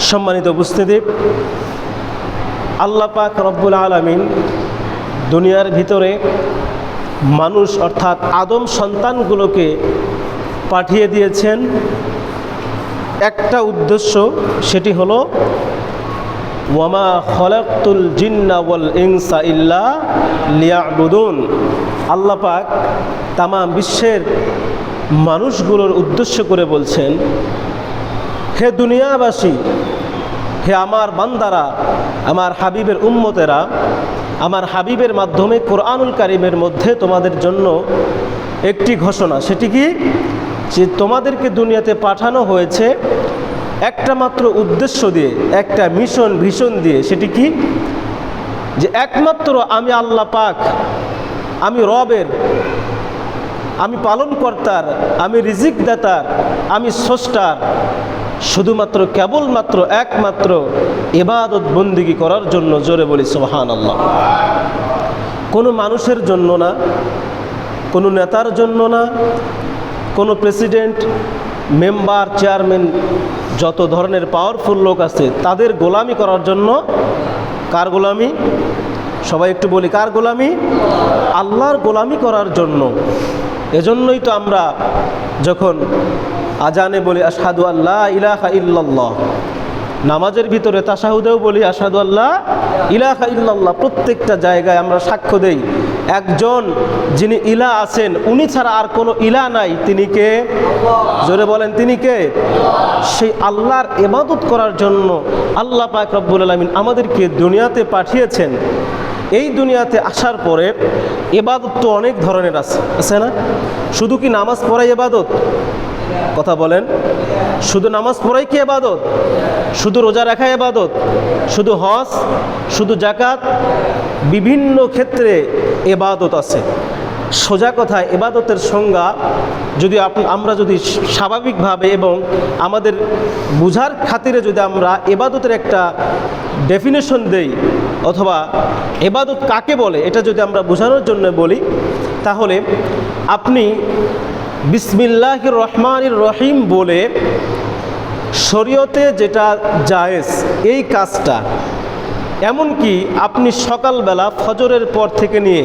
সম্মানিত উপস্থিতি, আল্লাহ পাক রব্বুল আলামিন দুনিয়ার ভিতরে মানুষ অর্থাৎ আদম সন্তানগুলোকে পাঠিয়ে দিয়েছেন একটা উদ্দেশ্য, সেটি হলো ওয়ামা খলাকতুল জিন্না ওয়াল ইনসা ইল্লা লিয়াবুদুন। আল্লাহ পাক তামাম বিশ্বের মানুষগুলোর উদ্দেশ্য করে বলছেন, হে দুনিয়াবাসী, হে আমার বান্দারা, আমার হাবিবের উম্মতেরা, আমার হাবিবের মাধ্যমে কোরআনুল কারীমের মধ্যে তোমাদের জন্য একটি ঘোষণা। সেটি কি? যে তোমাদেরকে দুনিয়াতে পাঠানো হয়েছে একটা মাত্র উদ্দেশ্য দিয়ে, একটা মিশন ভিশন দিয়ে। সেটি কি? যে একমাত্র আমি আল্লাহ পাক, আমি রবের, আমি পালনকর্তার, আমি রিজিক দাতার, আমি স্রষ্টার, শুধুমাত্র কেবলমাত্র একমাত্র ইবাদত বন্দিগি করার জন্য। জোরে বলি সুবহানাল্লাহ। কোনো মানুষের জন্য না, কোনো নেতার জন্য না, কোনো প্রেসিডেন্ট, মেম্বার, চেয়ারম্যান, যত ধরনের পাওয়ারফুল লোক আছে তাদের গোলামি করার জন্য। কার গোলামি? সবাই একটু বলি, কার গোলামি? আল্লাহর গোলামি করার জন্য। এজন্যই তো আমরা যখন আজানে বলি আশহাদু আল্লা ইলাহা ইল্লাল্লাহ, নামাজের ভিতরে তাশাহুদেও বলি আশহাদু আল্লা ইলাহা ইল্লাল্লাহ। প্রত্যেকটা জায়গায় আমরা সাক্ষ্য দেই একজন যিনি ইলাহ আছেন, উনি ছাড়া আর কোনো ইলাহ নাই। তিনি কে? জোরে বলেন, তিনি কে? সেই আল্লাহর ইবাদত করার জন্য আল্লাহ পাক রব্বুল আলামিন আমাদেরকে দুনিয়াতে পাঠিয়েছেন। এই দুনিয়াতে আসার পরে ইবাদত তো অনেক ধরনের আছে না? শুধু কি নামাজ পড়াই ইবাদত? কথা বলেন, শুধু নামাজ পড়াই কি ইবাদত? শুধু রোজা রাখা ইবাদত? শুধু হজ? শুধু যাকাত? বিভিন্ন ক্ষেত্রে ইবাদত আছে। সোজা কথা, ইবাদতের সংজ্ঞা যদি আমরা যদি স্বাভাবিকভাবে এবং আমাদের বুঝার খাতিরে যদি আমরা ইবাদতের একটা ডেফিনেশন দেই, অথবা ইবাদত কাকে বলে এটা যদি আমরা বোঝানোর জন্য বলি, তাহলে আপনি বিসমিল্লাহির রহমানির রহিম বলে শরীয়তে যেটা জায়েজ এই কাজটা, এমনকি আপনি সকালবেলা ফজরের পর থেকে নিয়ে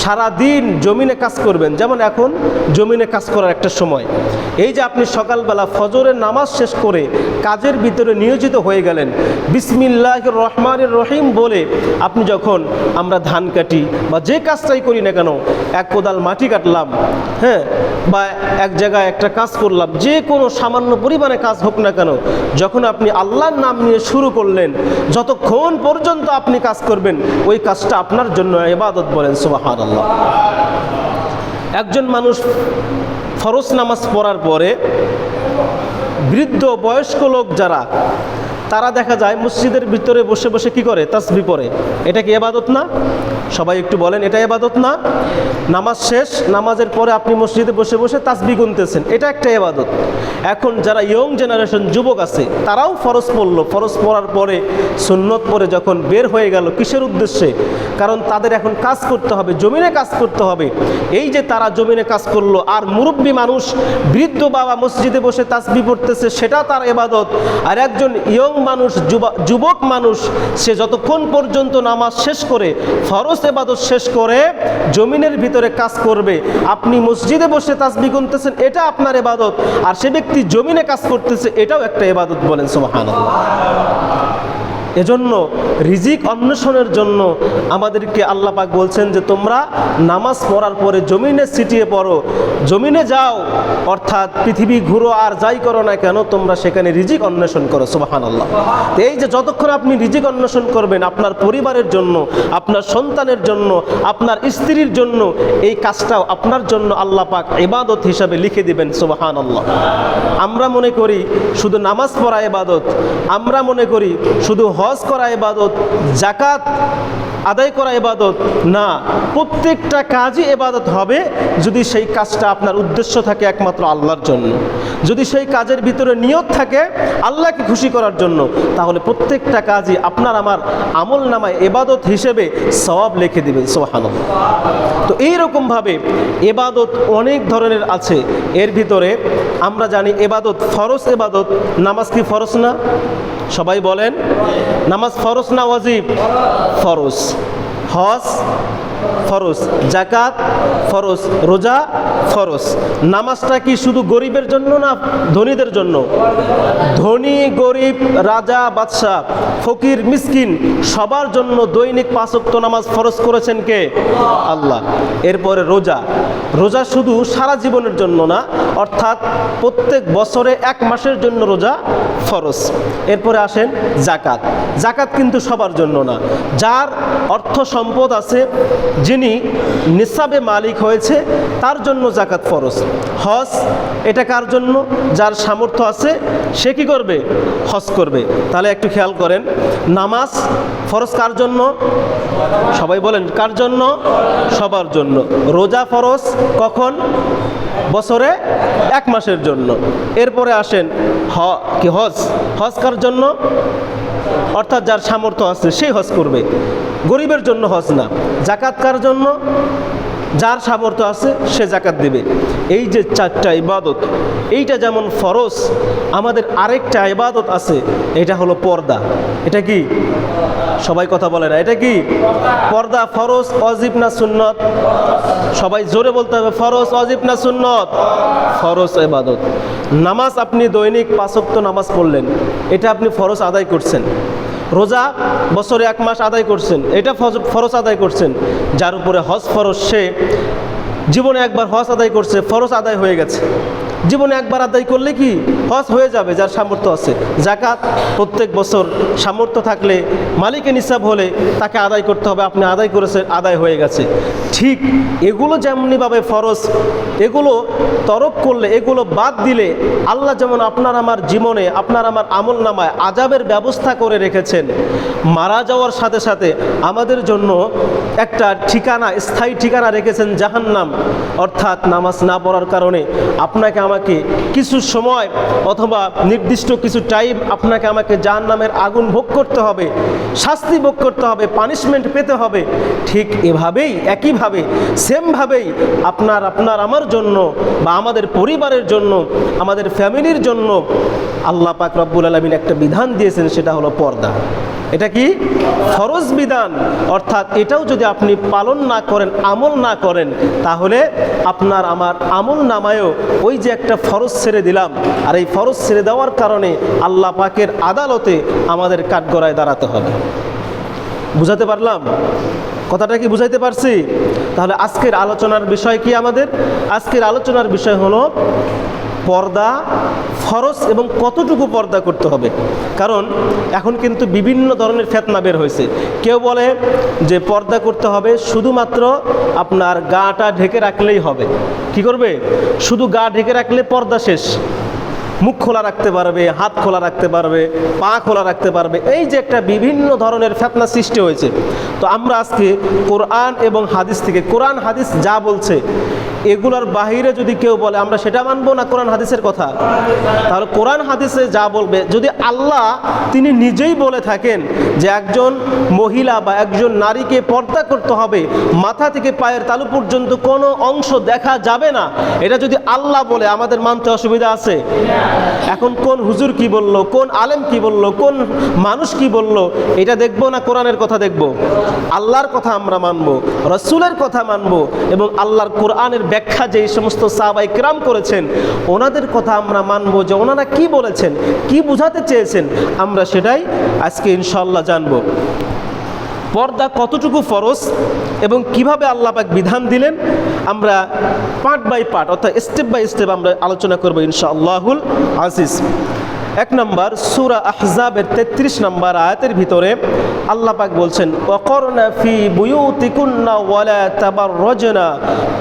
সারা দিন জমিনে কাজ করবেন, যেমন এখন জমিনে কাজ করার একটা সময়, এই যে আপনি সকালবেলা ফজরের নামাজ শেষ করে কাজের ভিতরে নিয়োজিত হয়ে গেলেন, বিসমিল্লাহির রহমানির রহিম বলে আপনি যখন আমরা ধান কাটি বা যে কাজটাই করি না কেন, এক কোদাল মাটি কাটলাম, হ্যাঁ, বা এক জায়গায় একটা কাজ করলাম, যে কোনো সামান্য পরিমাণে কাজ হোক না কেন, যখন আপনি আল্লাহর নাম নিয়ে শুরু করলেন, যতক্ষণ পর্যন্ত আপনি কাজ করবেন ওই কাজটা আপনার জন্য ইবাদত। বলেন সুবহানাল্লাহ। একজন মানুষ ফরজ নামাজ পড়ার পরে বৃদ্ধ বয়স্ক লোক যারা, তারা দেখা যায় মসজিদের ভিতরে বসে বসে কি করে? তাসবিহ পড়ে। এটা কি ইবাদত না? সবাই একটু বলেন, এটা ইবাদত না? নামাজ শেষ, নামাজের পরে আপনি মসজিদে বসে বসে তাসবিহ গুনতেছেন, এটা একটা ইবাদত। এখন যারা ইয়ং জেনারেশন যুবক আছে তারাও ফরজ পড়লো, ফরজ পড়ার পরে সুন্নত পড়ে যখন বের হয়ে গেল, কিসের উদ্দেশ্যে? কারণ তাদের এখন কাজ করতে হবে, জমিনে কাজ করতে হবে। এই যে তারা জমিনে কাজ করলো, আর মুরব্বী মানুষ, বৃদ্ধ বাবা মসজিদে বসে তাসবিহ পড়তেছে, সেটা তার ইবাদত। আর একজন ইয়ং মানুষ, যুবক মানুষ, সে যতক্ষণ পর্যন্ত নামাজ শেষ করে, ফরজ ইবাদত শেষ করে জমিনের ভিতরে কাজ করবে, আপনি মসজিদে বসে তাসবিহ গুনতেছেন, এটা আপনার ইবাদত। আর সে ব্যক্তি জমিনে কাজ করতেছে, এটাও একটা ইবাদত। বলেন সুবহানাল্লাহ। এজন্য রিজিক অন্বেষণের জন্য আমাদেরকে আল্লাহ পাক বলছেন যে তোমরা নামাজ পড়ার পরে জমিনে ছিটিয়ে পড়ো, জমিনে যাও, অর্থাৎ পৃথিবী ঘুরো, আর যাই করো না কেন তোমরা সেখানে রিজিক অন্বেষণ করো। সুবহানাল্লাহ। এই যে যতক্ষণ আপনি রিজিক অন্বেষণ করবেন আপনার পরিবারের জন্য, আপনার সন্তানের জন্য, আপনার স্ত্রীর জন্য, এই কাজটাও আপনার জন্য আল্লাহ পাক ইবাদত হিসাবে লিখে দিবেন। সুবহানাল্লাহ। আমরা মনে করি শুধু নামাজ পড়া ইবাদত, আমরা মনে করি শুধু হজ করা ইবাদত, জাকাত আদায় করা ইবাদত না, প্রত্যেকটা কাজই ইবাদত হবে যদি সেই কাজটা আপনার উদ্দেশ্য থাকে একমাত্র আল্লাহর জন্য। যদি সেই কাজের ভিতরে নিয়ত থাকে আল্লাহকে খুশি করার জন্য, তাহলে প্রত্যেকটা কাজই আপনার আমার আমল নামায় ইবাদত হিসেবে সওয়াব লিখে দিবে। সুবহানাল্লাহ। তো এইরকমভাবে ইবাদত অনেক ধরনের আছে। এর ভিতরে আমরা জানি ইবাদত ফরজ ইবাদত। নামাজ কি ফরজ না? সবাই বলেন, নামাজ ফরজ না ওয়াজিব? ফরজ। হজ ফরজ, জাকাত ফরজ, রোজা ফরজ। নামাজটা কি শুধু গরিবের জন্য না ধনীদের জন্য? ধনী গরিব, রাজা বাদশাহ, ফকির মিসকিন সবার জন্য দৈনিক 5 ওয়াক্ত নামাজ ফরজ করেছেন কে? আল্লাহ। এরপরে রোজা, রোজা শুধু সারা জীবনের জন্য না, অর্থাৎ প্রত্যেক বছরে 1 মাসের জন্য রোজা ফরজ। এরপরে আসেন জাকাত, জাকাত কিন্তু সবার জন্য না। যার অর্থ সম্পদ আছে, যিনি নিসাবে মালিক হয়েছে, তার জন্য জাকাত ফরজ। হজ, এটা কার জন্য? যার সামর্থ্য আছে সে কি করবে? হজ করবে। তাহলে একটু খেয়াল করেন, নামাজ ফরজ কার জন্য? সবাই বলেন, কার জন্য? সবার জন্য। রোজা ফরজ কখন? বছরে 1 মাসের জন্য। এরপরে আসেন হজ, হজ কার জন্য? অর্থাৎ যার সামর্থ্য আছে সেই হজ করবে, গরিবের জন্য হজ না। জাকাত কার জন্য? যার সামর্থ্য আছে সে জাকাত দিবে। এই যে 4টা ইবাদত, এইটা যেমন ফরজ, আমাদের আরেকটা ইবাদত আছে, এটা হলো পর্দা। এটা কি? সবাই কথা বলে না, এটা কি? পর্দা ফরজ ওয়াজিব না সুন্নত? সবাই জোরে বলতে হবে, ফরজ ওয়াজিব না সুন্নত? ফরজ ইবাদত। নামাজ আপনি দৈনিক 5 ওয়াক্ত নামাজ পড়লেন, এটা আপনি ফরজ আদায় করছেন। রোজা বছরে 1 মাস আদায় করছেন, এটা ফরজ আদায় করছেন। যার উপরে হজ ফরজ, সে জীবনে একবার হজ আদায় করছে, ফরজ আদায় হয়ে গেছে। জীবনে একবার আদায় করলে কি হজ হয়ে যাবে যার সামর্থ্য আছে। জাকাত প্রত্যেক বছর সামর্থ্য থাকলে, মালিকে নিসাব হলে তাকে আদায় করতে হবে, আপনি আদায় করেছেন, আদায় হয়ে গেছে। ঠিক এগুলো যেমনিভাবে ফরজ, এগুলো তরক করলে, এগুলো বাদ দিলে আল্লাহ যেমন আপনার আমার জীবনে, আপনার আমার আমল নামায় আযাবের ব্যবস্থা করে রেখেছেন। মারা যাওয়ার সাথে সাথে আমাদের জন্য একটা ঠিকানা, স্থায়ী ঠিকানা রেখেছেন জাহান্নাম। অর্থাৎ নামাজ না পড়ার কারণে আপনাকে আমাকে কিছু সময় অথবা নির্দিষ্ট কিছু টাইম আপনাকে আমাকে জাহান্নামের আগুন ভোগ করতে হবে, শাস্তি ভোগ করতে হবে, পানিশমেন্ট পেতে হবে। ঠিক এভাবেই, একইভাবে, সেমভাবেই আপনার আমার জন্য বা আমাদের পরিবারের জন্য, আমাদের ফ্যামিলির জন্য আল্লাহ পাক রব্বুল আলামিন একটা বিধান দিয়েছেন, সেটা হলো পর্দা। এটা কি? ফরজ বিধান। অর্থাৎ এটাও যদি আপনি পালন না করেন, আমল না করেন, তাহলে আপনার আমার আমল নামায়ও ওই যে একটা ফরজ ছেড়ে দিলাম, আর এই ফরজ ছেড়ে দেওয়ার কারণে আল্লাহ পাকের আদালতে আমাদের কাঠগড়ায় দাঁড়াতে হবে। বুঝাতে পারলাম? কথাটা কি বুঝাইতে পারছি? তাহলে আজকের আলোচনার বিষয় কি? আমাদের আজকের আলোচনার বিষয় হলো পর্দা ফরজ এবং কতটুকু পর্দা করতে হবে। কারণ এখন কিন্তু বিভিন্ন ধরনের ফিতনা বের হয়েছে। কেউ বলে যে পর্দা করতে হবে শুধুমাত্র আপনার গাটা ঢেকে রাখলেই হবে। কি করবে? শুধু গা ঢেকে রাখলে পর্দা শেষ। মুখ খোলা রাখতে পারবে, হাত খোলা রাখতে পারবে, পা খোলা রাখতে পারবে। এই যে একটা বিভিন্ন ধরনের ফিতনা সৃষ্টি হয়েছে। তো আমরা আজকে কোরআন এবং হাদিস থেকে, কোরআন হাদিস যা বলছে এগুলোর বাহিরে যদি কেউ বলে আমরা সেটা মানবো না কোরআন হাদিসের কথা, তাহলে কোরআন হাদিসে যা বলবে, যদি আল্লাহ তিনি নিজেই বলে থাকেন যে একজন মহিলা বা একজন নারীকে পর্দা করতে হবে, মাথা থেকে পায়ের তালু পর্যন্ত কোনো অংশ দেখা যাবে না, এটা যদি আল্লাহ বলে আমাদের মানতে অসুবিধা আছে? এখন কোন হুজুর কি বলল, কোন আলেম কি বলল, কোন মানুষ কি বলল, এটা দেখবো না কোরআনের কথা দেখবো? আল্লাহর কথা আমরা মানবো, রাসূলের কথা মানবো, এবং আল্লাহর কোরআনের ব্যাখ্যা যে সমস্ত সাহাবায়ে কেরাম করেছেন ওনাদের কথা আমরা মানবো, যে ওনারা কি বলেছেন, কি বুঝাতে চেয়েছেন, আমরা সেটাই আজকে ইনশাআল্লাহ জানবো। পর্দা কতটুকু ফরজ এবং কিভাবে আল্লাহ পাক বিধান দিলেন, আমরা পার্ট বাই পার্ট অর্থাৎ স্টেপ বাই স্টেপ আমরা আলোচনা করবো ইনশাআল্লাহুল আজিজ। 1 নম্বর সূরা আহজাবের 33 নম্বর আয়াতের ভিতরে আল্লাহ পাক বলছেন, ওয়াকরনা ফি বুয়ুতিকুন্না ওয়ালা তাবাররাজনা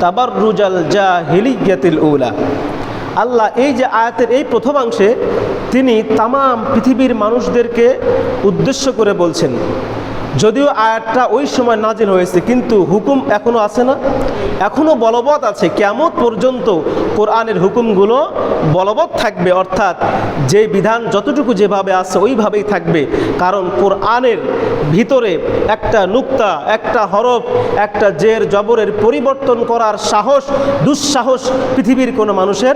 তাবাররুজাল জাহিলিয়াতিল উলা। আল্লাহ এই যে আয়াতের এই প্রথমাংশে তিনি তামাম পৃথিবীর মানুষদেরকে উদ্দেশ্য করে বলছেন। যদিও আয়াতটা ওই সময় নাজিল হয়েছে, কিন্তু হুকুম এখনও আছে না, এখনও বলবৎ আছে। কিয়ামত পর্যন্ত কোরআনের হুকুমগুলো বলবৎ থাকবে, অর্থাৎ যে বিধান যতটুকু যেভাবে আছে ওইভাবেই থাকবে। কারণ কোরআনের ভিতরে একটা নুক্তা, একটা হরফ, একটা জের জবরের পরিবর্তন করার সাহস, দুঃসাহস পৃথিবীর কোনো মানুষের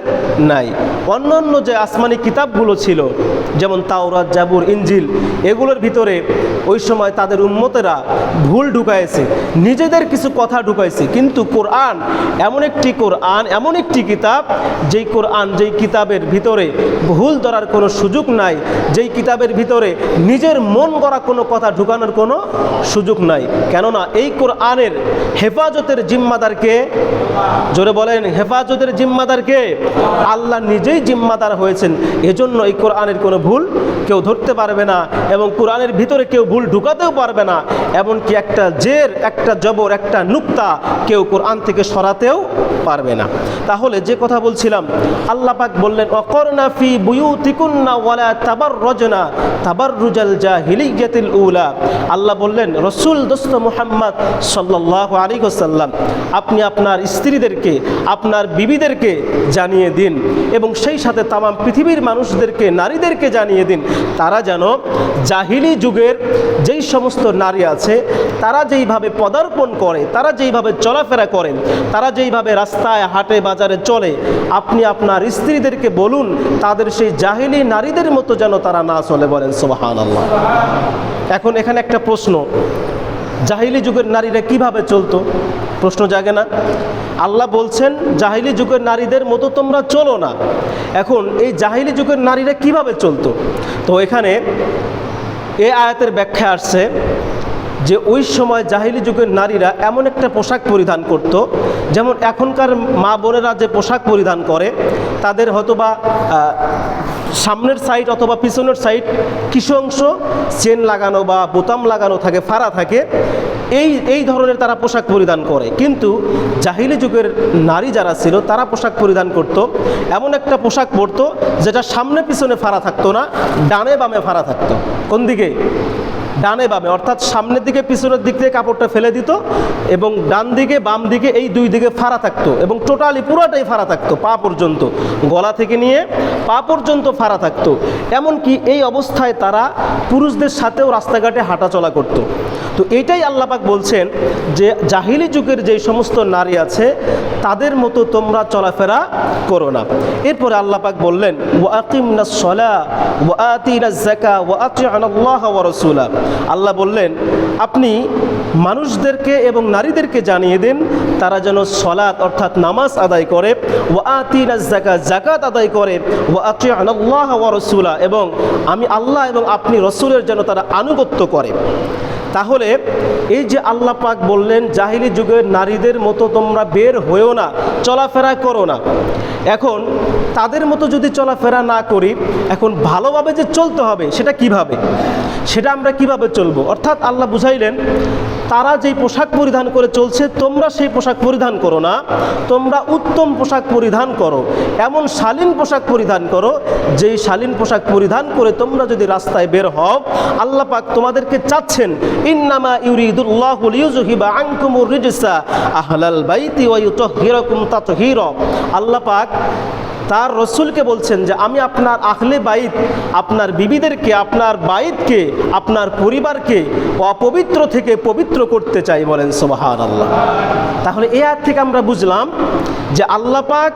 নাই। অন্যান্য যে আসমানি কিতাবগুলো ছিল, যেমন তাওরাত, জাবুর, ইনজিল, এগুলোর ভিতরে ওই সময় তাদের উম্মতেরা ভুল ঢুকাইছে, নিজেদের কিছু কথা ঢুকাইছে। কিন্তু কোরআন এমন একটি কিতাব, যেই কোরআন, যেই কিতাবের ভিতরে ভুল ধরার কোনো সুযোগ নাই, যেই কিতাবের ভিতরে নিজের মন গড়া কোনো কথা ঢুকানোর কোনো সুযোগ নাই। কেননা এই কোরআনের হেফাজতের জিম্মাদারকে, জোরে বলেন, হেফাজতের জিম্মাদারকে আল্লাহ নিজেই জিম্মাদার হয়েছেন। এজন্য এই কোরআনের কোনো ভুল কেউ ধরতে পারবে না, এবং কোরআনের ভিতরে কেউ ভুল ঢুকাতেও পারবে না। এমনকি একটা জের, একটা জবর, একটা নুক্তা কেউ কোরআন থেকে সরাতেও পারবে না। তাহলে যে কথা বলছিলাম, আল্লাহ পাক বললেন ওয়াকরনা ফি বুয়ুতিকুন্না ওয়ালা তাবাররুজনা তাবাররুজাল জাহিলিয়াতিল উলা। আল্লাহ বললেন, রাসূল দোস্ত মুহাম্মদ সাল্লাল্লাহু আলাইহি ওয়াসাল্লাম, আপনি আপনার স্ত্রীদেরকে, আপনার বিবিদেরকে জানিয়ে দিন, এবং সেই সাথে তামাম পৃথিবীর মানুষদেরকে, নারীদেরকে জানিয়ে দিন, তারা যেন জাহিলি যুগের যেই সমস্ত নারী আছে, তারা যেইভাবে পদার্পণ করে, তারা যেইভাবে চলাফেরা করেন, তারা যেইভাবে রাস্তায় হাটে বাজারে চলে, আপনি আপনার স্ত্রীদেরকে বলুন তাদের সেই জাহিলি নারীদের মতো যেন তারা না চলে। বলেন সুবহানাল্লাহ। এখন এখানে একটা প্রশ্ন, জাহিলি যুগের নারীরা কিভাবে চলতো? প্রশ্ন জাগে না? আল্লাহ বলছেন জাহিলি যুগের নারীদের মতো তোমরা চলো না। এখন এই জাহিলি যুগের নারীরা কিভাবে চলতো? তো এখানে এই আয়াতের ব্যাখ্যা আসছে যে ওই সময় জাহিলি যুগের নারীরা এমন একটা পোশাক পরিধান করত, যেমন এখনকার মা বোনেরা যে পোশাক পরিধান করে, তাদের হয়তোবা সামনের সাইড অথবা পিছনের সাইড কিছু অংশ চেন লাগানো বা বোতাম লাগানো থাকে, ফাড়া থাকে, এই ধরনের তারা পোশাক পরিধান করে। কিন্তু জাহিলি যুগের নারী যারা ছিল, তারা পোশাক পরিধান করত, এমন একটা পোশাক পরতো যেটা সামনে পিছনে ফাড়া থাকতো না, ডানে বামে ফাড়া থাকতো। কোন দিকে? ডানে বামে, অর্থাৎ সামনের দিকে পিছনের দিক থেকে কাপড়টা ফেলে দিত, এবং ডান দিকে বাম দিকে এই দুই দিকে ফাড়া থাকতো, এবং টোটালি পুরোটাই ফাড়া থাকতো, পা পর্যন্ত, গলা থেকে নিয়ে পা পর্যন্ত ফাড়া থাকতো। এমনকি এই অবস্থায় তারা পুরুষদের সাথেও রাস্তাঘাটে হাঁটা চলা করতো। তো এইটাই আল্লাহ পাক বলছেন যে জাহিলি যুগের যেই সমস্ত নারী আছে তাদের মতো তোমরা চলাফেরা করো না। এরপরে আল্লাহ পাক বললেন ওয়া আকিমনাস সালাহ ওয়া আতিনাজ যাকাত ওয়া আতিউনাল্লাহ ওয়া রাসূলা। আল্লাহ বললেন আপনি মানুষদেরকে এবং নারীদেরকে জানিয়ে দিন তারা যেন সলাত অর্থাৎ নামাজ আদায় করে, ওয়া আতিনাজ যাকাত যাকাত আদায় করে, ওয়া আতিউনাল্লাহ ওয়া রাসূলা, এবং আমি আল্লাহ এবং আপনি রাসূলের যেন তারা আনুগত্য করে। তাহলে এই যে আল্লাহ পাক বললেন জাহিলি যুগের নারীদের মতো তোমরা বের হয়েও না, চলাফেরা করো না। এখন তাদের মতো যদি চলাফেরা না করি, এখন ভালোভাবে যে চলতে হবে সেটা কিভাবে, সেটা আমরা কিভাবে চলবো? অর্থাৎ আল্লাহ বুঝাইলেন তারা যেই পোশাক পরিধান করে চলছে তোমরা সেই পোশাক পরিধান করো না, তোমরা উত্তম পোশাক পরিধান করো, এমন শালীন পোশাক পরিধান করো যেই শালীন পোশাক পরিধান করে তোমরা যদি রাস্তায় বের হও, আল্লাহ পাক তোমাদেরকে চাচ্ছেন ইন্নামা ইউরিদুল্লাহু লিইউযহিবা আনকুমুর রিজসা আহলাল বাইতি ওয়া ইউতাহহিরাকুম তাতহীরা। আল্লাহ পাক তার রসুলকে বলছেন যে আমি আপনার আহলে বাইত, আপনার বিবিদেরকে, আপনার বাইতকে, আপনার পরিবারকে অপবিত্র থেকে পবিত্র করতে চাই। বলেন সুবহানাল্লাহ। তাহলে এই আয়াত থেকে আমরা বুঝলাম যে আল্লাহ পাক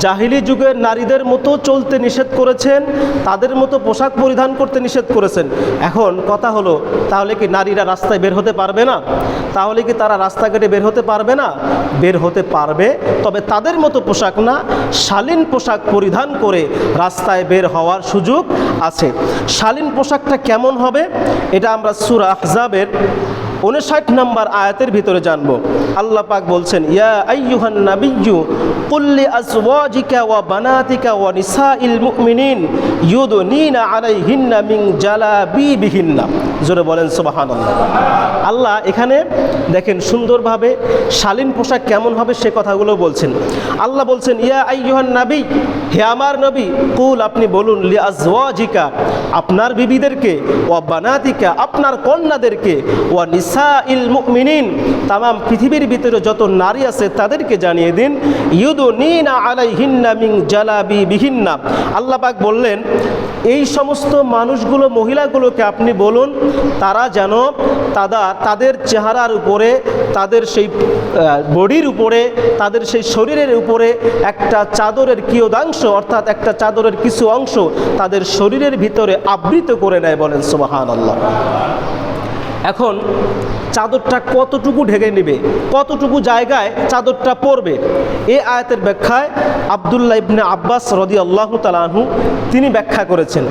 জাহিলি যুগের নারীদের মতো চলতে নিষেধ করেছেন, তাদের মতো পোশাক পরিধান করতে নিষেধ করেছেন। এখন কথা হলো, তাহলে কি নারীরা রাস্তায় বের হতে পারবে না? তাহলে কি তারা রাস্তাঘাটে বের হতে পারবে না? বের হতে পারবে, তবে তাদের মতো পোশাক না, শালীন পোশাক পরিধান করে রাস্তায় বের হওয়ার সুযোগ আছে। শালীন পোশাকটা কেমন হবে এটা আমরা সূরা আহজাবের 59 নম্বর আয়াতের ভিতরে জানবো। আল্লাহ পাক বলছেন, ইয়া আইয়ুহান নাবিয়্যু কুল লি আজওয়াজিকা ওয়া বানাতিকা ওয়া নিসাইল মুমিনিন ইউদনিনা আলাইহিন্না মিন জালাবিবিহিন্না। জোরে বলেন সুবহানাল্লাহ। আল্লাহ এখানে দেখেন সুন্দরভাবে শালীন পোশাক কেমন হবে সে কথাগুলো বলছেন। আল্লাহ বলছেন, ইয়া আইয়ুহান নাবী, হে আমার নবী, কুল আপনি বলুন, লি আজওয়াজিকা আপনার বিবিদেরকে, ওয়া বানাতিকা আপনার কন্যাদেরকে, ওয়া নিসাইল মুমিনিন তামাম পৃথিবীর ভিতরে যত নারী আছে তাদেরকে জানিয়ে দিন, ইউদনিনা আলাইহিন্না মিন জালাবিবিহিন্না। আল্লাহ পাক বললেন এই সমস্ত মানুষগুলো, মহিলাগুলোকে আপনি বলুন তারা যেন তাদের চেহারার উপরে, তাদের সেই বডির উপরে, তাদের সেই শরীরের উপরে একটা চাদরের কিয়দাংশ অর্থাৎ একটা চাদরের কিছু অংশ তাদের শরীরের ভিতরে আবৃত করে নেয়। বলেন সুবহানাল্লাহ। এখন চাদরটা কতটুকু ঢেকে নেবে, কতটুকু জায়গায় চাদরটা পড়বে, এই আয়াতের ব্যাখ্যায় আব্দুল্লাহ ইবনে আব্বাস রাদিয়াল্লাহু তাআলা আনহু তিনি ব্যাখ্যা করেছেন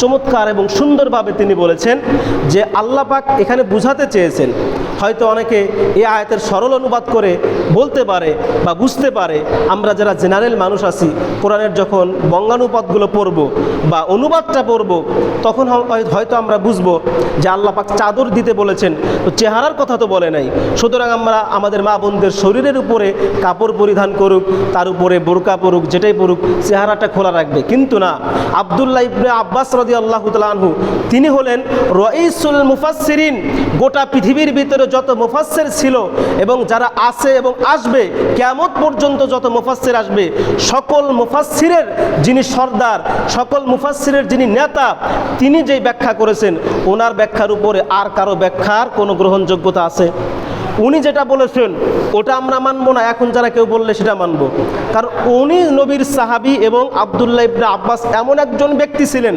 চমৎকার এবং সুন্দরভাবে। তিনি বলেছেন যে আল্লাহ পাক এখানে বুঝাতে চেয়েছেন, হয়তো অনেকে এই আয়াতের সরল অনুবাদ করে বলতে পারে বা বুঝতে পারে, আমরা যারা জেনারেল মানুষ আছি কোরআনের যখন বঙ্গানুবাদগুলো পড়ব বা অনুবাদটা পড়ব তখন হয়তো আমরা বুঝবো যে আল্লাহ পাক চাদর দিতে বলেছেন, তো চেহারার কথা তো বলে নাই। সুতরাং আমরা আমাদের মা বোনদের শরীরের উপরে কাপড় পরিধান করুক, তার উপরে বোরকা পরুক, যেটাই পরুক, চেহারাটা খোলা রাখবে। কিন্তু না, আব্দুল্লাহ ইবনে আব্বাস রাদিয়াল্লাহু তাআলা আনহু তিনি হলেন রাইসুল মুফাসসিরিন। গোটা পৃথিবীর ভিতরে যত মুফাসসির ছিল এবং যারা আছে এবং আসবে, কিয়ামত পর্যন্ত যত মুফাসসির আসবে, সকল মুফাসসিরের যিনি সর্দার, সকল মুফাসসিরের যিনি নেতা, তিনি যেই ব্যাখ্যা করেছেন ওনার ব্যাখ্যার উপরে আর কারো ব্যাখ্যার কোনো গ্রহণযোগ্যতা আছে? উনি যেটা বলেছেন ওটা আমরা মানবো না, এখন যারা কেউ বললে সেটা মানব। কারণ উনি নবীর সাহাবী এবং আব্দুল্লাহ ইবনে আব্বাস এমন একজন ব্যক্তি ছিলেন,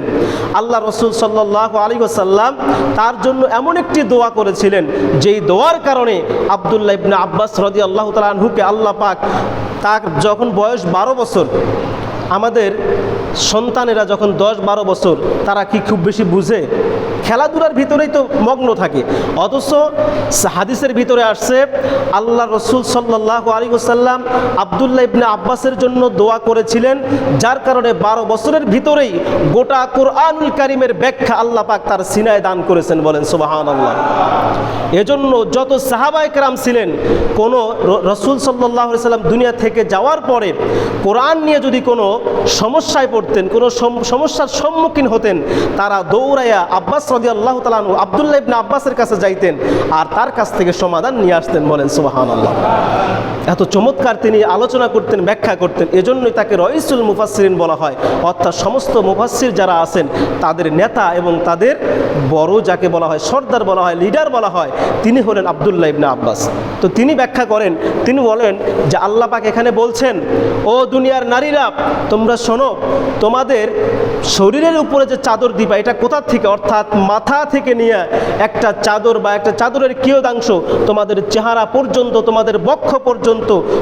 আল্লাহ রসুল সাল্লাল্লাহু আলাইহি ওয়াসাল্লাম তার জন্য এমন একটি দোয়া করেছিলেন যেই দোয়ার কারণে আব্দুল্লাহ ইবনে আব্বাস রাদিয়াল্লাহু তাআলা আনহুকে আল্লাহ পাক তার যখন বয়স 12 বছর, আমাদের সন্তানেরা যখন 10-12 বছর তারা কি খুব বেশি বুঝে? খেলাধুলার ভিতরেই তো মগ্ন থাকে। অথচ হাদিসের ভিতরে আসছে আল্লাহ রসুল সাল্লাল্লাহু আলাইহি ওয়াসাল্লাম আব্দুল্লাহ ইবনে আব্বাসের জন্য দোয়া করেছিলেন, যার কারণে 12 বছরের ভিতরেই গোটা কুরআনুল কারীমের ব্যাখ্যা আল্লাহ পাক তার সিনায় দান করেছেন। বলেন সুবহানাল্লাহ। এজন্য যত সাহাবায়ে কেরাম ছিলেন, কোনো রসুল সাল্লাল্লাহু আলাইহি ওয়াসাল্লাম দুনিয়া থেকে যাওয়ার পরে কোরআন নিয়ে যদি কোনো সমস্যায় পড়তেন, কোনো সমস্যার সম্মুখীন হতেন, তারা দৌড়াইয়া আব্বাস রাদিয়াল্লাহু তাআলা আনহু আব্দুল্লাহ ইবনে আব্বাসের কাছে যাইতেন আর তার কাছ থেকে সমাধান নিয়ে আসতেন। বলেন সুবহানাল্লাহ। এত চমৎকার তিনি আলোচনা করতেন, ব্যাখ্যা করতেন, এজন্যই তাকে রাইসুল মুফাসসিরিন বলা হয়। অর্থাৎ সমস্ত মুফাসসির যারা আছেন তাদের নেতা এবং তাদের বড় যাকে বলা হয়, সর্দার বলা হয়, লিডার বলা হয়, তিনি হলেন আব্দুল্লাহ ইবনে আব্বাস। তো তিনি ব্যাখ্যা করেন, তিনি বলেন যে আল্লাহ পাক এখানে বলছেন, ও দুনিয়ার নারীরা তোমরা শোনো, তোমাদের শরীরের উপরে যে চাদর দিবা এটা কোথা থেকে? অর্থাৎ মাথা থেকে নিয়ে একটা চাদর বা একটা চাদরের কিয়দাংশ তোমাদের চেহারা পর্যন্ত, তোমাদের বক্ষ পর্যন্ত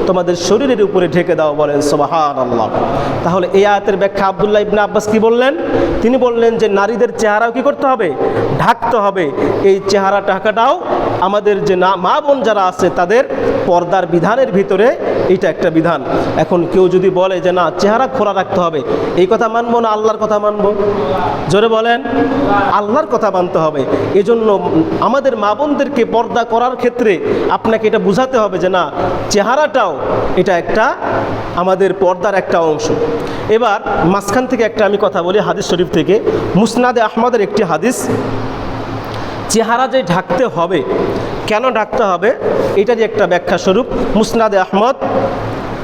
তোমাদের শরীরের উপরে ঢেকে দাও। বলেন সুবহানাল্লাহ। তাহলে এই আয়াতের ব্যাখ্যা আব্দুল্লাহ ইবনে আব্বাস কি বললেন? তিনি বললেন যে নারীদের চেহারাও কি করতে হবে? ঢাকতে হবে। এই চেহারা ঢাকাটাও আমাদের যে মা বোন যারা আছে তাদের পর্দার বিধানের ভিতরে এটা একটা বিধান। এখন কেউ যদি বলে যে না চেহারা খোলা রাখতে হবে, এই কথা মানবো না আল্লাহর কথা মানবো? জোরে বলেন, আল্লাহর কথা মানতে হবে। এজন্য আমাদের মা বোনদেরকে পর্দা করার ক্ষেত্রে আপনাকে এটা বুঝাতে হবে যে না চেহারাটাও এটা একটা আমাদের পর্দার একটা অংশ। এবার মাঝখান থেকে একটা আমি কথা বলি হাদিস শরীফ থেকে, মুসনাদে আহমদের একটি হাদিস। চেহারা যে ঢাকতে হবে, কেন ঢাকতে হবে, এটারই একটা ব্যাখ্যা স্বরূপ মুসনাদে আহমদ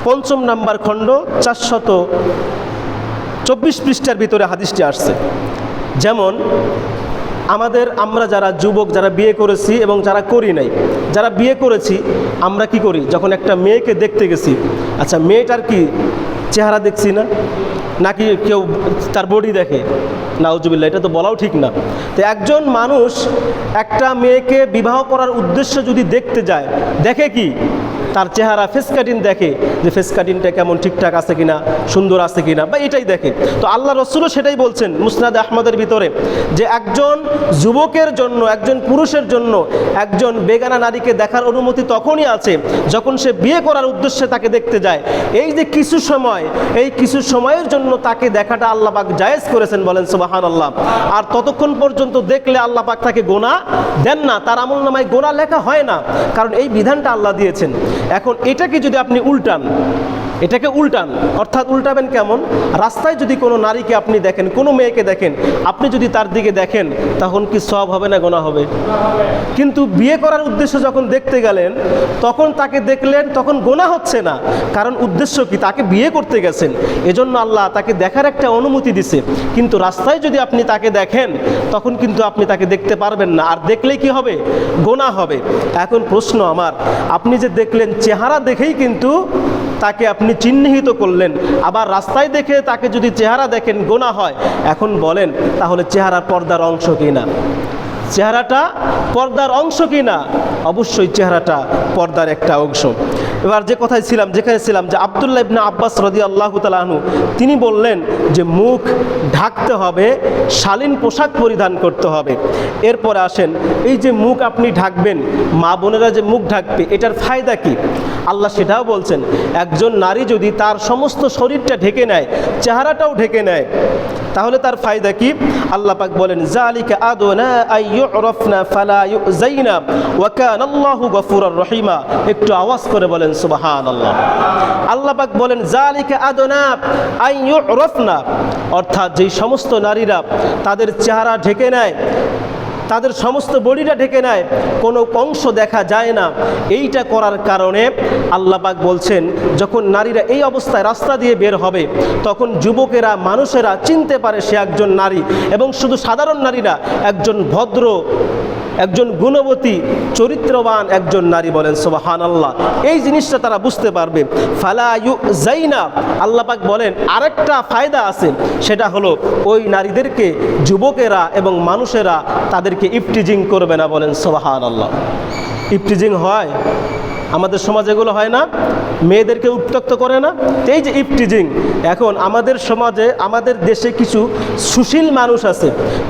5 নম্বর খণ্ড 424 পৃষ্ঠার ভিতরে হাদিসটি আসছে। যেমন আমরা যারা যুবক, যারা বিয়ে করেছি এবং যারা করি নাই, যারা বিয়ে করেছি আমরা কি করি? যখন একটা মেয়েকে দেখতে গেছি, আচ্ছা মেয়েটার কি চেহারা দেখছি না, নাকি কেউ তার বডি দেখে? নাউজুবিল্লাহ, এটা তো বলাও ঠিক না। তো একজন মানুষ একটা মেয়েকে বিবাহ করার উদ্দেশ্য যদি দেখতে যায়, দেখে কি? তার চেহারা ফেস কাটিং দেখে যে ফেস কাটিংটা কেমন ঠিকঠাক আছে কিনা, সুন্দর আছে কিনা, বা এটাই দেখে। তো আল্লাহ রসুলও সেটাই বলছেন মুসনাদ আহমদের ভিতরে যে একজন যুবকের জন্য, একজন পুরুষের জন্য একজন বেগানা নারীকে দেখার অনুমতি তখনই আছে যখন সে বিয়ে করার উদ্দেশ্যে তাকে দেখতে যায়। এই যে কিছু সময়, এই কিছু সময়ের জন্য তাকে দেখাটা আল্লাহ পাক জায়েজ করেছেন, বলেন সুবহানাল্লাহ। আর ততক্ষণ পর্যন্ত দেখলে আল্লাহ পাক তাকে গোনা দেন না, তার আমলনামায় গোনা লেখা হয় না, কারণ এই বিধানটা আল্লাহ দিয়েছেন। এখন এটাকে যদি আপনি উল্টান, এটাকে উল্টান, অর্থাৎ উল্টাবেন কেমন? রাস্তায় যদি কোনো নারীকে আপনি দেখেন, কোনো মেয়েকে দেখেন, আপনি যদি তার দিকে দেখেন তখন কি সওয়াব হবে না গোনা হবে? কিন্তু বিয়ে করার উদ্দেশ্য যখন দেখতে গেলেন তখন তাকে দেখলেন, তখন গোনা হচ্ছে না, কারণ উদ্দেশ্য কি? তাকে বিয়ে করতে গেছেন, এজন্য আল্লাহ তাকে দেখার একটা অনুমতি দিছে। কিন্তু রাস্তায় যদি আপনি তাকে দেখেন তখন কিন্তু আপনি তাকে দেখতে পারবেন না, আর দেখলেই কি হবে? গোনা হবে। এখন প্রশ্ন আমার, আপনি যে দেখলেন চেহারা দেখেই কিন্তু তাকে আপনি চিহ্নিত করলেন, আবার রাস্তায় দেখে তাকে যদি চেহারা দেখেন গোনা হয়, এখন বলেন তাহলে চেহারা পর্দার অংশ কিনা? চেহারাটা পর্দার অংশ কিনা? অবশ্যই চেহারাটা পর্দার একটা অংশ। এবার যে কথায় ছিলাম, যেখানে ছিলাম, যে আব্দুল্লাহ ইবনে আব্বাস রাদিয়াল্লাহু তাআলা আনহু তিনি বললেন যে মুখ ঢাকতে হবে, শালীন পোশাক পরিধান করতে হবে। এরপরে আসেন, এই যে মুখ আপনি ঢাকবেন, মা বোনেরা যে মুখ ঢাকবে, এটার ফায়দা কি? আল্লাহ সেটাও বলছেন। একজন নারী যদি তার সমস্ত শরীরটা ঢেকে নেয়, চেহারাটাও ঢেকে নেয়, তাহলে তার ফায়দা কি? আল্লাহ পাক বলেন যালিকা আদনা আই ইউরাফনা ফালা ইউযাইনা ওয়া কানাল্লাহু গফুরুর রহিমা। একটু আওয়াজ করে বলেন সুবহানাল্লাহ। আল্লাহ পাক বলেন যালিকা আদনা আই ইউরাফনা, অর্থাৎ যেই সমস্ত নারীরা তাদের চেহারা ঢেকে নেয়, তাদের সমস্ত বডিটা ঢেকে নেয়, কোনো অংশ দেখা যায় না, এইটা করার কারণে আল্লাহ পাক বলছেন যখন নারীরা এই অবস্থায় রাস্তা দিয়ে বের হবে তখন যুবকেরা, মানুষেরা চিনতে পারে সে একজন নারী, এবং শুধু সাধারণ নারীরা, একজন ভদ্র, একজন গুণবতী, চরিত্রবান একজন নারী, বলেন সুবহানাল্লাহ। এই জিনিসটা তারা বুঝতে পারবে। ফালা ইউযাইনা, আল্লাহ পাক বলেন আরেকটা ফায়দা আছে, সেটা হলো ওই নারীদেরকে যুবকেরা এবং মানুষেরা তাদেরকে ইফটিজিং করবে না, বলেন সুবহানাল্লাহ। ইফটিজিং হয় আমাদের সমাজে, এগুলো হয় না? মেয়েদেরকে উত্ত্যক্ত করে না? এই যে ইফটিজিং, এখন আমাদের সমাজে, আমাদের দেশে কিছু সুশীল মানুষ আছে,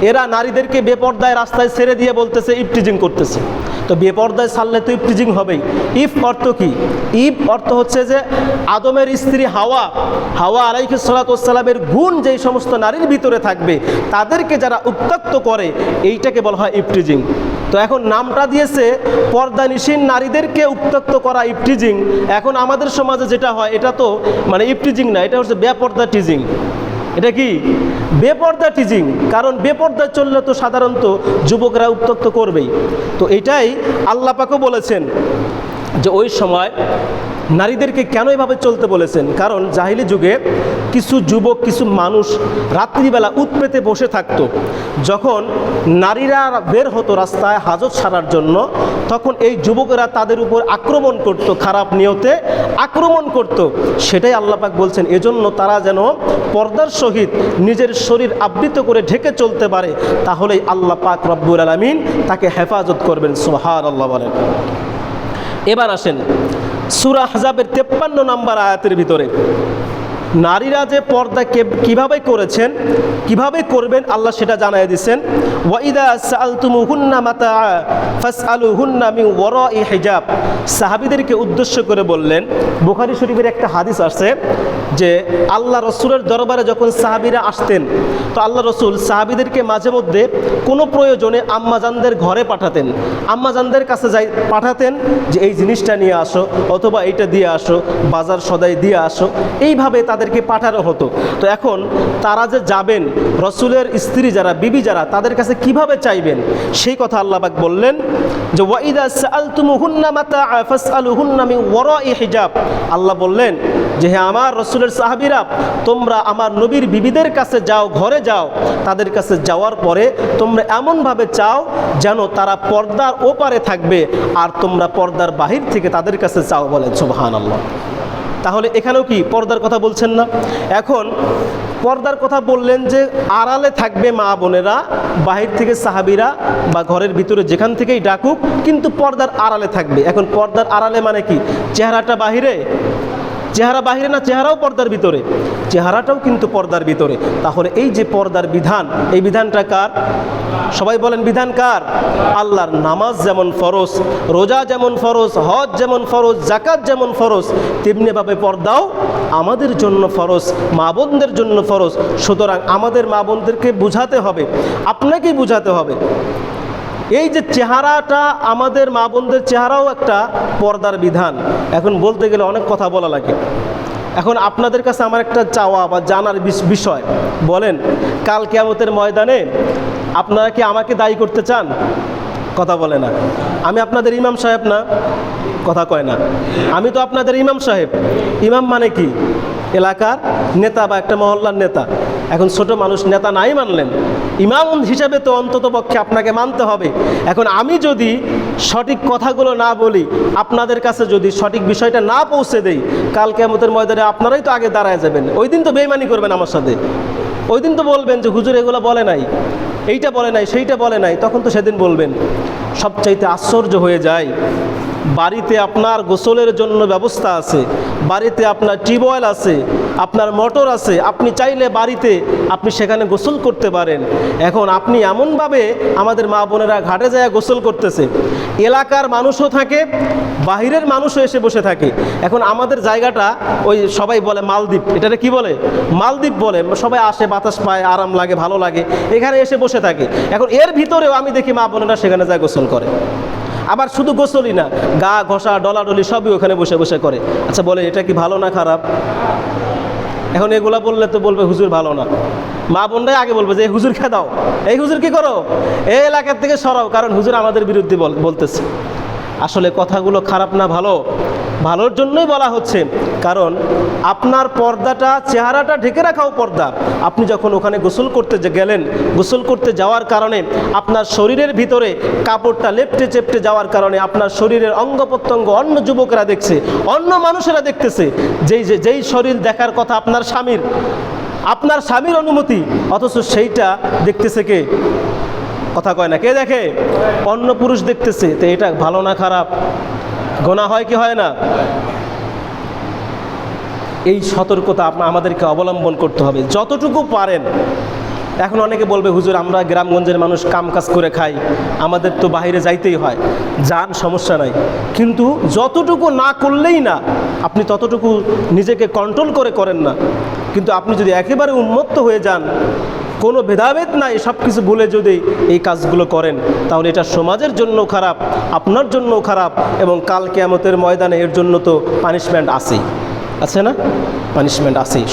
এরা নারীদেরকে বেপর্দায় রাস্তায় ছেড়ে দিয়ে বলতেছে ইফটিজিং করতেছে। তো বেপর্দায় ছাড়লে তো ইফটিজিং হবেই। ইফ অর্থ কি? ইফ অর্থ হচ্ছে যে আদমের স্ত্রী হাওয়া, হাওয়া আলাইহিস সালাতু ওয়াস সালামের গুণ যেই সমস্ত নারীর ভিতরে থাকবে তাদেরকে যারা উত্ত্যক্ত করে, এইটাকে বলা হয় ইফটিজিং। তো এখন নামটা দিয়েছে পর্দানিশীন নারীদেরকে উত্ত্যক্ত করা ইফটিজিং। এখন আমাদের সমাজে যেটা হয়, এটা তো মানে ইফটিজিং না, এটা হচ্ছে বেপর্দা টিজিং। এটা কি? বেপর্দা টিজিং। কারণ বেপর্দা চললে তো সাধারণত যুবকরা উত্ত্যক্ত করবেই। তো এটাই আল্লাহ পাকও বলেছেন যে ওই সময় নারীদেরকে কেন এভাবে চলতে বলেছেন, কারণ জাহিলি যুগে কিছু যুবক, কিছু মানুষ রাত্রিবেলা উৎপেতে বসে থাকতো। যখন নারীরা বের হতো রাস্তায় হাজত সারার জন্য, তখন এই যুবকেরা তাদের উপর আক্রমণ করত, খারাপ নিয়তে আক্রমণ করত। সেটাই আল্লাহ পাক বলছেন এজন্য তারা যেন পর্দার সহিত নিজের শরীর আবৃত করে ঢেকে চলতে পারে, তাহলেই আল্লাহ পাক রব্বুল আলামিন তাকে হেফাজত করবেন। সুবহানাল্লাহ বলেন। এবার আসেন সূরা আহজাবের 53 নম্বর আয়াতের ভিতরে নারীরা যে পর্দা কিভাবে করেছেন, কিভাবে করবেন, আল্লাহ সেটা জানায় দিয়েছেন। ওয়াইদা সাআলতুমুহুন্না মাতাআ ফাসআলুহুন্না মিন ওয়ারাই হিজাব। সাহাবীদেরকে উদ্দেশ্য করে বললেন, বুখারী শরীফের একটা হাদিস আছে যে আল্লাহ রসুলের দরবারে যখন সাহাবীরা আসতেন, তো আল্লাহ রসুল সাহাবীদেরকে মাঝে মধ্যে কোনো প্রয়োজনে আম্মাজানদের ঘরে পাঠাতেন, আম্মাজানদের কাছে পাঠাতেন যে এই জিনিসটা নিয়ে আসো, অথবা এইটা দিয়ে আসো, বাজার সদাই দিয়ে আসো, এইভাবে তাদেরকে পাঠানো হতো। তো এখন তারা যে যাবেন, রসুলের স্ত্রী যারা, বিবি যারা, তাদের কাছে কিভাবে চাইবেন, সেই কথা আল্লাহ পাক বললেন যে ওয়াইদা সাআলতুমুহুন্না মাতাআ ফাসআলুহুন্না মিন ওয়ারাই হিজাব। আল্লাহ বললেন যে হ্যাঁ আমার রসুলের সাহাবীরা, তোমরা আমার নবীর বিবিদের কাছে যাও, ঘরে যাও, তাদের কাছে যাওয়ার পরে তোমরা এমনভাবে চাও যেন তারা পর্দার ওপারে থাকবে, আর তোমরা পর্দার বাহির থেকে তাদের কাছে চাও, বলেন সুবহানাল্লাহ। তাহলে এখানেও কি পর্দার কথা বলছেন না? এখন পর্দার কথা বললেন যে আড়ালে থাকবে মা বোনেরা, বাহির থেকে সাহাবীরা বা ঘরের ভিতরে যেখান থেকেই ডাকুক, কিন্তু পর্দার আড়ালে থাকবে। এখন পর্দার আড়ালে মানে কি? চেহারাটা বাহিরে? চেহারা বাহিরে না, চেহারাও পর্দার ভিতরে? চেহারাটাও কিন্তু পর্দার ভিতরে। তাহলে এই যে পর্দার বিধান, এই বিধানটা কার? সবাই বলেন, বিধান কার? আল্লাহর। নামাজ যেমন ফরজ, রোজা যেমন ফরজ, হজ যেমন ফরজ, যাকাত যেমন ফরজ, তেমনিভাবে পর্দাও আমাদের জন্য ফরজ, মা বোনদের জন্য ফরজ। সুতরাং আমাদের মা বোনদেরকে বুঝাতে হবে, আপনাকেই বুঝাতে হবে। এই যে চেহারাটা, আমাদের মা বোনদের চেহারাও একটা পর্দার বিধান। এখন বলতে গেলে অনেক কথা বলা লাগে। এখন আপনাদের কাছে আমার একটা চাওয়া বা জানার বিষয়, বলেন কাল কিয়ামতের ময়দানে আপনারা কি আমাকে দায়ী করতে চান? কথা বলে না। আমি আপনাদের ইমাম সাহেব না? কথা কয় না। আমি তো আপনাদের ইমাম সাহেব। ইমাম মানে কি? এলাকার নেতা বা একটা মহল্লার নেতা। এখন ছোট মানুষ নেতা নাই মানলেন, ইমাম হিসাবে তো অন্তত পক্ষে আপনাকে মানতে হবে। এখন আমি যদি সঠিক কথাগুলো না বলি, আপনাদের কাছে যদি সঠিক বিষয়টা না পৌঁছে দেই, কাল কিয়ামতের ময়দানে আপনারাই তো আগে দাঁড়ায় যাবেন। ওই দিন তো বেইমানি করবেন আমার সাথে। ওই দিন তো বলবেন যে হুজুর এগুলো বলে নাই, এইটা বলে নাই, সেইটা বলে নাই। তখন তো সেদিন বলবেন। সবচাইতে আশ্চর্য হয়ে যায়, বাড়িতে আপনার গোসলের জন্য ব্যবস্থা আছে, বাড়িতে আপনার টিউবওয়েল আছে, আপনার মোটর আছে, আপনি চাইলে বাড়িতে আপনি সেখানে গোসল করতে পারেন। এখন আপনি এমনভাবে আমাদের মা বোনেরা ঘাটে যায় গোসল করতেছে, এলাকার মানুষও থাকে, বাহিরের মানুষও এসে বসে থাকে। এখন আমাদের জায়গাটা ওই সবাই বলে মালদ্বীপ, এটাকে কি বলে? মালদ্বীপ বলে। সবাই আসে, বাতাস পায়, আরাম লাগে, ভালো লাগে, এখানে এসে বসে থাকে। এখন এর ভিতরেও আমি দেখি মা বোনেরা সেখানে যায় গোসল করে। আবার শুধু গোসলই না, গা ঘষা, ডলাডলি সবই ওখানে বসে বসে করে। আচ্ছা বলে এটা কি ভালো না খারাপ? এখন এগুলা বললে তো বলবে হুজুর ভালো না। মা বোনরাই আগে বলবে যে এই হুজুর খেয়ে দাও, এই হুজুর কি করো, এই এলাকার থেকে সরাও, কারণ হুজুর আমাদের বিরুদ্ধে বলতেছে। আসলে কথাগুলো খারাপ না ভালো? ভালোর জন্যই বলা হচ্ছে। কারণ আপনার পর্দাটা, চেহারাটা ঢেকে রাখাও পর্দা। আপনি যখন ওখানে গোসল করতে গেলেন, গোসল করতে যাওয়ার কারণে আপনার শরীরের ভিতরে কাপড়টা লেপটে চেপটে যাওয়ার কারণে আপনার শরীরের অঙ্গ প্রত্যঙ্গ অন্য যুবকরা দেখছে, অন্য মানুষেরা দেখতেছে। যেই শরীর দেখার কথা আপনার স্বামীর, আপনার স্বামীর অনুমতি, অথচ সেইটা দেখতেছে কে? কথা কয় না। কে দেখে? অন্য পুরুষ দেখতেছে। তো এটা ভালো না খারাপ? গোনা হয় কি হয় না? এই সতর্কতা আমাদেরকে অবলম্বন করতে হবে যতটুকু পারেন। এখন অনেকে বলবে হুজুর আমরা গ্রামগঞ্জের মানুষ, কাম কাজ করে খাই, আমাদের তো বাইরে যাইতেই হয়। যান, সমস্যা নাই, কিন্তু যতটুকু না করলেই না, আপনি ততটুকু নিজেকে কন্ট্রোল করেন না। কিন্তু আপনি যদি একেবারে উন্মত্ত হয়ে যান, কোনো ভেদাভেদ নাই, সব কিছু ভুলে যদি এই কাজগুলো করেন, তাহলে এটা সমাজের জন্যও খারাপ, আপনার জন্যও খারাপ, এবং কাল কিয়ামতের ময়দানে এর জন্য তো পানিশমেন্ট আছেই, আছে না? পানিশমেন্ট আছেই।